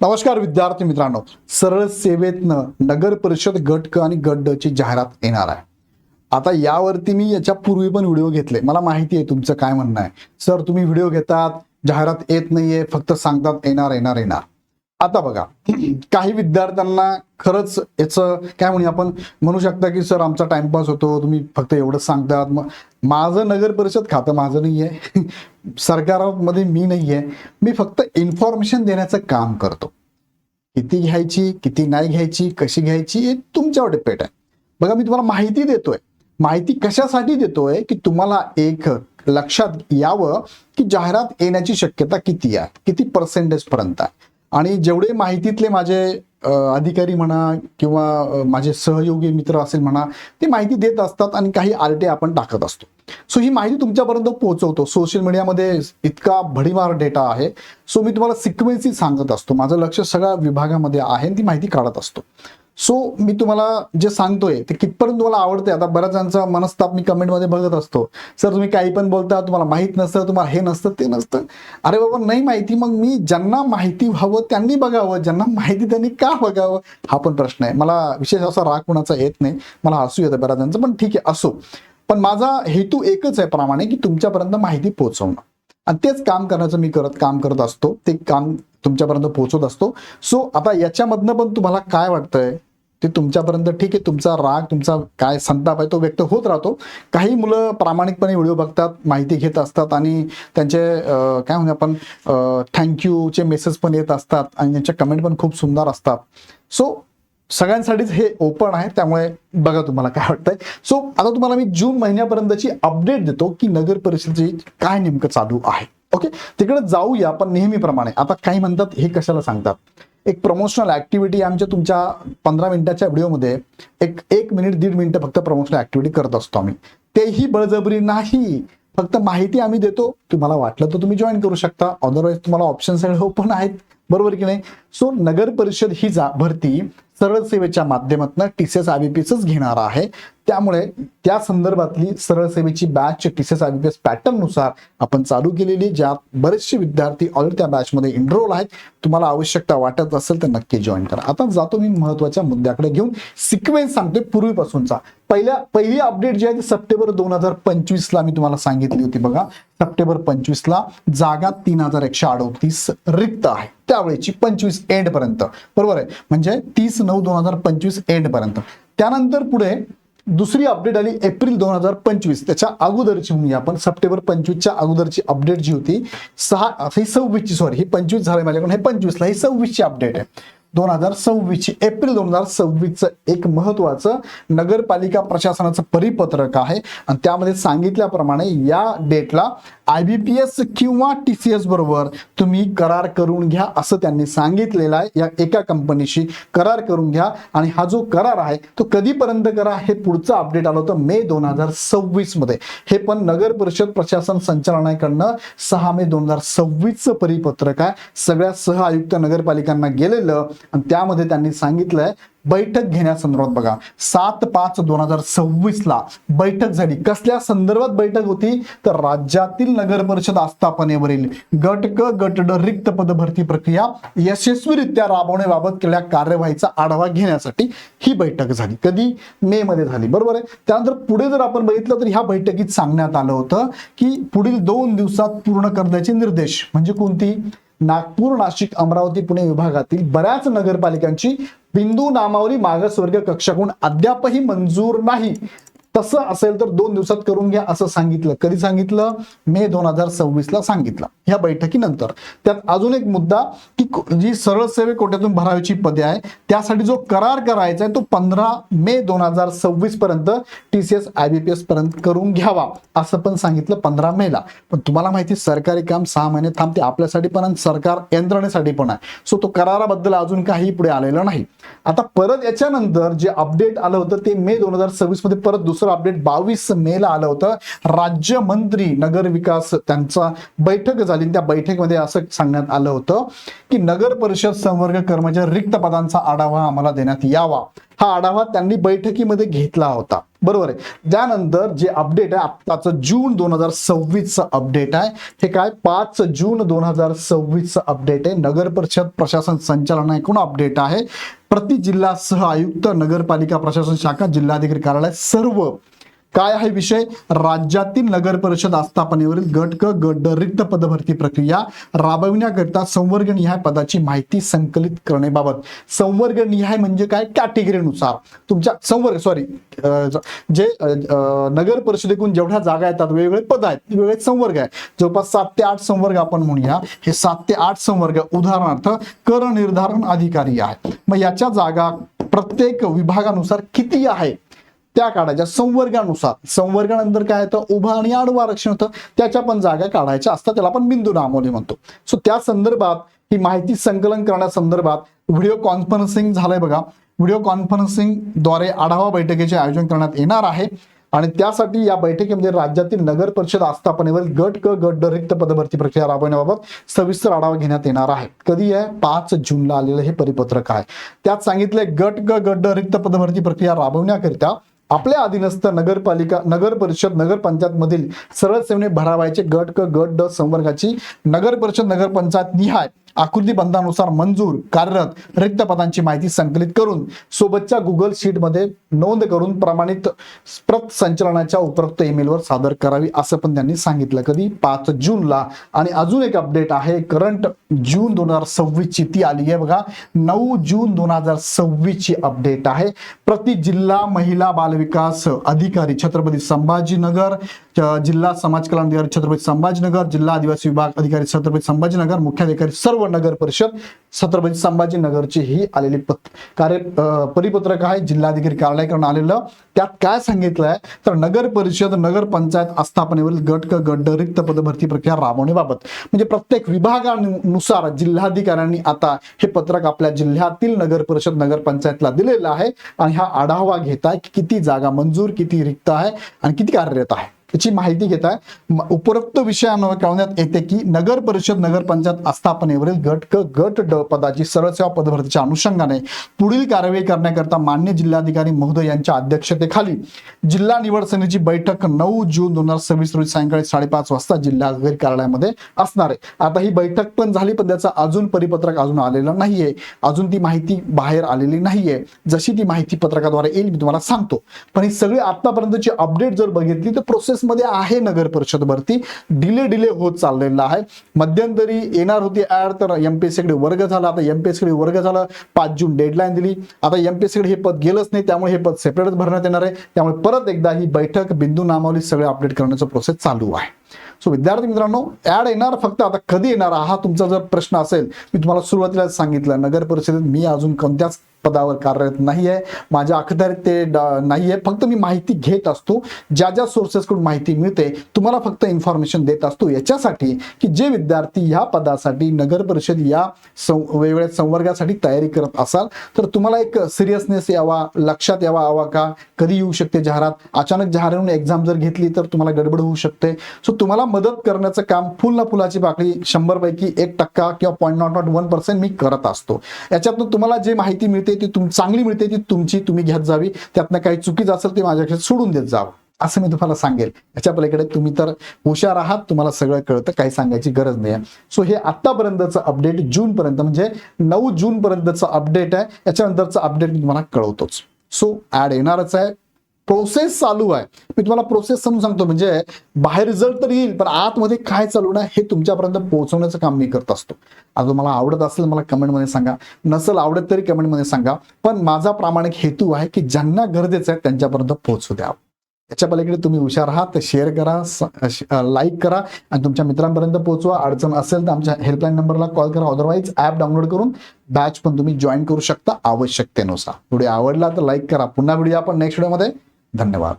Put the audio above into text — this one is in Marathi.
नमस्कार विद्यार्थी मित्रांनो, सरळ सेवेतनं नगर परिषद गट क आणि गट ड ची जाहिरात येणार आहे. आता यावरती मी याच्या पूर्वी पण व्हिडिओ घेतले. मला माहिती आहे तुमचं काय म्हणणं आहे. सर तुम्ही व्हिडिओ घेतात, जाहिरात येत नाहीये, फक्त सांगतात येणार येणार येणार. आता बघा, काही विद्यार्थ्यांना खरंच याचं काय आपण म्हणू शकता की सर आमचा टाइमपास होतो, तुम्ही फक्त एवढंच सांगतात. माझं नगर परिषद खातं माझं नाहीये, सरकारमध्ये मी नाहीये, मी फक्त इन्फॉर्मेशन देण्याचं काम करतो. किती घ्यायची, किती नाही घ्यायची, कशी घ्यायची हे तुमच्यावर डिपेंड आहे. बघा, मी तुम्हाला माहिती देतोय. माहिती कशासाठी देतोय की तुम्हाला एक लक्षात यावं की जाहिरात येण्याची शक्यता किती आहे, किती पर्सेंटेज पर्यंत आहे. आणि जेवढे माहितीतले माझे अधिकारी म्हणा किंवा माझे सहयोगी मित्र असेल म्हणा, ते माहिती देत असतात आणि काही आरटी आपण टाकत असतो. सो ही माहिती तुमच्यापर्यंत पोहोचवतो. सोशल मीडियामध्ये इतका भडीमार डेटा आहे. सो मी तुम्हाला सिक्वेन्सी सांगत असतो. माझं लक्ष सगळ्या विभागामध्ये आहे आणि ती माहिती काढत असतो. सो मी तुम्हाला जे सांगतोय ते कितपर्यंत तुम्हाला आवडते. आता बऱ्याच जणांचा मनस्ताप मी कमेंटमध्ये बघत असतो, सर तुम्ही काही पण बोलता, तुम्हाला माहित नसतं, तुम्हाला हे नसतं ते नसतं. अरे बाबा, नाही माहिती, मग मी ज्यांना माहिती व्हावं त्यांनी बघावं, ज्यांना माहिती त्यांनी का बघावं, हा पण प्रश्न आहे. मला विशेष असा राग कुणाचा येत नाही, मला हसू येतं बऱ्याच जणांचं, पण ठीक आहे असो. पण माझा हेतू एकच आहे प्रामाणिक, की तुमच्यापर्यंत माहिती पोहोचवणं, आणि तेच काम करण्याचं मी काम करत असतो. ते काम तुमच्यापर्यंत पोहोचवत असतो. सो आता याच्यामधनं पण तुम्हाला काय वाटतंय ते तुमच्यापर्यंत, ठीक आहे, तुमचा राग, तुमचा काय संताप आहे तो व्यक्त होत राहतो. काही मुलं प्रामाणिकपणे व्हिडिओ बघतात, माहिती घेत असतात आणि त्यांचे काय आपण थँक्यूचे मेसेज पण येत असतात आणि त्यांच्या कमेंट पण खूप सुंदर असतात. सो सगळ्यांसाठीच हे ओपन आहे, त्यामुळे बघा तुम्हाला काय वाटतंय. सो आता तुम्हाला मी जून महिन्यापर्यंतची अपडेट देतो की नगर परिषदेची काय नेमकं चालू आहे. ओके, तिकडे जाऊया. पण नेहमीप्रमाणे आता काही म्हणतात हे कशाला सांगतात, एक प्रमोशनल ऍक्टिव्हिटी आमच्या तुमच्या 15 मिनिटाच्या व्हिडिओमध्ये एक मिनिट 1.5 मिनिटं फक्त प्रमोशनल ऍक्टिव्हिटी करत असतो आम्ही. तेही बळजबरी नाही, फक्त माहिती आम्ही देतो. तुम्हाला वाटलं तर तुम्ही जॉईन करू शकता, अदरवाईज तुम्हाला ऑप्शन सगळे ओपन आहेत, बरोबर की नाही. सो नगर परिषद ही भरती सरळ सेवेच्या माध्यमातून TCS IBPS घेणार आहे. त्यामुळे त्या संदर्भातली सरळ सेवेची बॅच TCS IBPS पॅटर्न नुसार आपण चालू केलेली, ज्यात बरेचसे विद्यार्थी ऑलरेडी त्या बॅचमध्ये एनरोल आहेत. तुम्हाला आवश्यकता वाटत असेल तर नक्की जॉईन करा. आता जातो मी महत्वाच्या मुद्द्याकडे घेऊन. सिक्वेन्स सांगतोय पूर्वीपासूनचा. पहिली अपडेट जी आहे ती सप्टेंबर 2025ला मी तुम्हाला सांगितली होती. बघा, सप्टेंबर 25ला जागा 3138 रिक्त आहे. त्यावेळेची 25 एंड पर्यंत, बरोबर आहे, म्हणजे 30/9/2025 एंड पर्यंत. त्यानंतर पुढे दुसरी अपडेट आली एप्रिल 2025. त्याच्या अगोदरची म्हणूया आपण, सप्टेंबर 25च्या अगोदरची अपडेट जी होती 26ची, सॉरी, ही 25 झाली माझ्याकडून, हे 25ला, ही 26ची अपडेट आहे. 2026ची एप्रिल 2026चं एक महत्वाचं नगरपालिका प्रशासनाचं परिपत्रक आहे. आणि त्यामध्ये सांगितल्याप्रमाणे या डेटला IBPS किंवा TCS बरोबर तुम्ही करार करून घ्या, असं त्यांनी सांगितलेलं आहे. या एका कंपनीशी करार करून घ्या. आणि हा जो करार आहे तो कधीपर्यंत करा, हे पुढचं अपडेट आलं होतं मे 2026 मध्ये. हे पण नगर परिषद प्रशासन संचालनालयाकडनं 6 मे 2026चं परिपत्रक आहे. सगळ्या सह आयुक्त नगरपालिकांना गेलेलं आणि त्यामध्ये त्यांनी सांगितलंय बैठक घेण्यासंदर्भात. बघा, 7/5/2026ला बैठक झाली. कसल्या संदर्भात बैठक होती तर राज्यातील नगर परिषद आस्थापनेवरील गट क गट ड रिक्त पद भरती प्रक्रिया यशस्वीरित्या राबवण्याबाबत केलेल्या कार्यवाहीचा आढावा घेण्यासाठी ही बैठक झाली. कधी? मे मध्ये झाली, बरोबर आहे. त्यानंतर पुढे जर आपण बघितलं तर ह्या बैठकीत सांगण्यात आलं होतं की पुढील 2 दिवसात पूर्ण करण्याचे निर्देश. म्हणजे कोणती? नागपूर, नाशिक, अमरावती, पुणे विभागातील बऱ्याच नगरपालिकांची बिंदू नामावली मागासवर्गीय कक्षाकडून अद्यापही मंजूर नाही. तसं असेल तर 2 दिवसात करून घ्या असं सांगितलं. कधी सांगितलं? मे 2026ला सांगितलं, ह्या बैठकीनंतर. त्यात अजून एक मुद्दा की जी सरळ सेवे कोट्यातून भरावीची पदे आहे त्यासाठी जो करार करायचा आहे तो 15 मे 2026 पर्यंत TCS IBPS पर्यंत करून घ्यावा असं पण सांगितलं 15 मेला. पण तुम्हाला माहिती, सरकारी काम 6 महिने थांबते, आपल्यासाठी पण आणि सरकार यंत्रणेसाठी पण आहे. सो तो कराराबद्दल अजून काही पुढे आलेलं नाही. आता परत याच्यानंतर जे अपडेट आलं होतं ते मे 2026 मध्ये परत दुसरं अपडेट 22 मेला आलं होतं. राज्यमंत्री नगर विकास त्यांचा बैठक झाली. त्या बैठकीमध्ये असं सांगण्यात आलं होतं की नगर परिषद संवर्ग कर्मचारी रिक्त पदांचा आढावा आम्हाला देण्यात यावा. हा आढावा त्यांनी बैठकीमध्ये घेतला होता, बरोबर आहे. त्यानंतर जे अपडेट आहे आत्ताचं जून 2026 अपडेट आहे, हे काय 5 जून 2026 अपडेट आहे. नगर परिषद प्रशासन संचालनालयाकडून अपडेट आहे. प्रति जिल्हा सह आयुक्त, नगरपालिका प्रशासन शाखा, जिल्हाधिकारी कार्यालय सर्व काय आहे विषय, राज्यातील नगर परिषद आस्थापनेवरील गट क गट ड रिक्त पदभरती प्रक्रिया राबविण्याकरिता संवर्गनिहाय पदाची माहिती संकलित करण्याबाबत. संवर्गनिहाय म्हणजे काय, कॅटेगरीनुसार तुमच्या जे नगर परिषदेकडून जेवढ्या जागा येतात, वेगवेगळे पद आहेत, वेगवेगळे संवर्ग आहे, जवळपास 7 ते 8 संवर्ग आपण म्हणूया. हे 7 ते 8 संवर्ग उदाहरणार्थ कर निर्धारण अधिकारी आहे. मग याच्या जागा प्रत्येक विभागानुसार किती आहे त्या काढायच्या संवर्गानुसार. संवर्गानंतर काय येतं, उभं आणि आडवं आरक्षण होतं, त्याच्या पण जागा काढायच्या असतात, त्याला आपण बिंदू नामवली म्हणतो. सो त्या संदर्भात ही माहिती संकलन करण्यासंदर्भात व्हिडिओ कॉन्फरन्सिंग झालंय बघा. व्हिडिओ कॉन्फरन्सिंग द्वारे आढावा बैठकीचे आयोजन करण्यात येणार आहे आणि त्यासाठी या बैठकीमध्ये राज्यातील नगर परिषद आस्थापनेवरील गट क गट ड रिक्त पदभरती प्रक्रिया राबवण्याबाबत सविस्तर आढावा घेण्यात येणार आहे. कधी आहे, 5 जूनला आलेलं हे परिपत्रक आहे. त्यात सांगितलंय गट क गट ड रिक्त पदभरती प्रक्रिया राबवण्याकरिता आपल्या अधीनस्थ नगरपालिका, नगर परिषद, नगरपंचायत मधील सरळ सेवेने भरावायचे गट क गट ड संवर्गाची नगर परिषद नगरपंचायत निहाय आकृती बंधानुसार मंजूर कार्यरत रिक्त पदांची माहिती संकलित करून सोबतच्या गुगल शीट मध्ये नोंद करून प्रमाणित प्रत संचलनाच्या उपरोक्त ईमेलवर सादर करावी असं पण त्यांनी सांगितलं. कधी, 5 जूनला. आणि अजून एक अपडेट आहे करंट जून 2026 ची, ती आली आहे बघा. 9 जून 2026 ची अपडेट आहे. प्रति जिल्हा महिला बालविकास अधिकारी छत्रपती संभाजीनगर, जिल्हा समाज कल्याण अधिकारी छत्रपती संभाजीनगर, जिल्हा आदिवासी विभाग अधिकारी छत्रपती संभाजीनगर, मुख्याधिकारी सर्व नगर परिषद छत्रपती संभाजीनगरची ही आलेली परिपत्रक आहे, जिल्हाधिकारी कार्यालयाकडून आलेलं. त्यात काय सांगितलंय तर नगर परिषद नगरपंचायत आस्थापनेवरील गट क गट ड रिक्त पदभरती प्रक्रिया राबवण्याबाबत, म्हणजे प्रत्येक विभागानुसार जिल्हाधिकाऱ्यांनी आता हे पत्रक आपल्या जिल्ह्यातील नगर परिषद नगरपंचायतला दिलेलं आहे आणि हा आढावा घेताय की किती जागा मंजूर, किती रिक्त आहे आणि किती कार्यरत आहे याची माहिती घेत आहे. उपरोक्त विषयानं कळवण्यात येते की नगर परिषद नगरपंचायत आस्थापनेवरील गट क गट ड पदाची सरळ सेवा पदभरतीच्या अनुषंगाने पुढील कार्यवाही करण्याकरता मान्य जिल्हाधिकारी महोदय यांच्या अध्यक्षतेखाली जिल्हा निवड समितीची बैठक 9 जून 2026 रोजी सायंकाळी 5:30 वाजता जिल्हाधिकारी कार्यालयामध्ये असणार आहे. आता ही बैठक पण झाली, पण त्याचा अजून परिपत्रक अजून आलेलं नाहीये, अजून ती माहिती बाहेर आलेली नाहीये. जशी ती माहिती पत्रकाद्वारे येईल मी तुम्हाला सांगतो. पण ही सगळी आतापर्यंतची अपडेट जर बघितली तर प्रोसेस मध्ये आहे नगर परिषद भरती, डिले होत चाललेला आहे. मध्यंतरी येणार होती ऍड, तर एमपीएससी कडे वर्ग झाला, आता एमपीएससी कडे वर्ग झाला, 5 जून डेडलाईन दिली, आता एमपीएससी कडे हे पद गेलंच नाही, त्यामुळे हे पद सेपरेट भरण्यात येणार आहे. त्यामुळे परत एकदा ही बैठक, बिंदू नामावली सगळे अपडेट करण्याचा प्रोसेस चालू आहे. सो विद्यार्थी मित्रांनो, ऍड येणार, फक्त आता कधी येणार हा तुमचा जर प्रश्न असेल, मी तुम्हाला सुरुवातीला सांगितलं नगर परिषदेत मी अजून कोणत्याच पदावर कार्यरत नाहीये, माझ्या अखत्यारीत ते नाहीये, फक्त मी माहिती घेत असतो, ज्या सोर्सेसकडून माहिती मिळते तुम्हाला फक्त इन्फॉर्मेशन देत असतो, याच्यासाठी की जे विद्यार्थी या पदासाठी नगर परिषद या वेगवेगळ्या संवर्गासाठी तयारी करत असाल तर तुम्हाला एक सिरियसनेस यावा, लक्षात यावा का कधी येऊ शकते जाहिरात, अचानक जाहिरात एक्झाम जर घेतली तर तुम्हाला गडबड होऊ शकते. सो तुम्हाला मदत करण्याचं काम फुल ना फुलाची पाकळी 100 पैकी 1% किंवा 0.01% मी करत असतो. याच्यातून तुम्हाला जे माहिती मिळते ती चांगली मिळते, ती तुमची तुम्ही घेत जावी, त्यातनं काही चुकीचं असेल ते माझ्याकडे सोडून देत जावं असं मी तुम्हाला सांगेल. याच्या पलीकडे तुम्ही तर हुशार आहात, तुम्हाला सगळं कळतं, काही सांगायची गरज नाही. सो हे आतापर्यंतचं अपडेट जून पर्यंत, म्हणजे 9 जून पर्यंतचं अपडेट आहे. याच्यानंतरचं अपडेट मी तुम्हाला कळवतोच. सो ऍड येणारच आहे, प्रोसेस चालू आहे. मी तुम्हाला प्रोसेस समजून सांगतो, म्हणजे बाहेर रिझल्ट तर येईल, पण आतमध्ये काय चालू आहे हे तुमच्यापर्यंत पोहोचवण्याचं काम मी करत असतो. आता तुम्हाला आवडत असेल मला कमेंटमध्ये सांगा, नसेल आवडत तरी कमेंटमध्ये सांगा, पण माझा प्रामाणिक हेतू आहे की ज्यांना गरजेचं आहे त्यांच्यापर्यंत पोहोचू द्या. याच्या पलीकडे तुम्ही हुशार आहात तर शेअर करा, लाईक करा आणि तुमच्या मित्रांपर्यंत पोहोचवा. अडचण असेल तर आमच्या हेल्पलाईन नंबरला कॉल करा, अदरवाईज ऍप डाउनलोड करून बॅच पण तुम्ही जॉईन करू शकता आवश्यकतेनुसार. व्हिडिओ आवडला तर लाईक करा. पुन्हा व्हिडिओ आपण नेक्स्ट व्हिडिओमध्ये. धन्यवाद.